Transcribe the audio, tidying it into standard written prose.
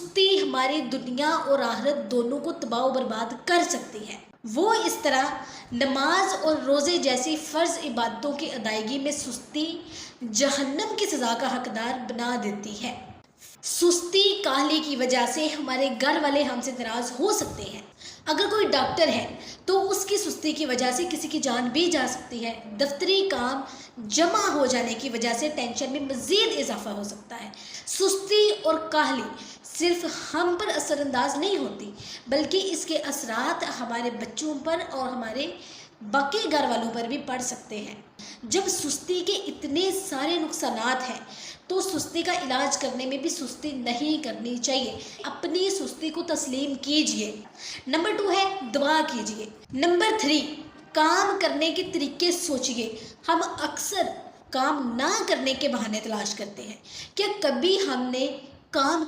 سستی ہماری دنیا اور آخرت دونوں کو تباہ و برباد کر سکتی ہے۔ وہ اس طرح نماز اور روزے جیسی فرض عبادتوں کی ادائیگی میں سستی جہنم کی سزا کا حقدار بنا دیتی ہے۔ سستی کاہلی کی وجہ سے ہمارے گھر والے ہم سے ناراض ہو سکتے ہیں۔ اگر کوئی ڈاکٹر ہے تو اس کی سستی کی وجہ سے کسی کی جان بھی جا سکتی ہے۔ دفتری کام جمع ہو جانے کی وجہ سے ٹینشن میں مزید اضافہ ہو سکتا ہے۔ سستی اور کاہلی صرف ہم پر اثر انداز نہیں ہوتی، بلکہ اس کے اثرات ہمارے بچوں پر اور ہمارے باقی گھر والوں پر بھی پڑ سکتے ہیں۔ جب سستی کے اتنے سارے نقصانات ہیں تو سستی کا علاج کرنے میں بھی سستی نہیں کرنی چاہیے۔ اپنی سستی کو تسلیم کیجئے۔ نمبر 2 ہے دعا کیجئے۔ نمبر 3 کام کرنے کے طریقے سوچئے۔ ہم اکثر کام نہ کرنے کے بہانے تلاش کرتے ہیں۔ کیا کبھی ہم نے کام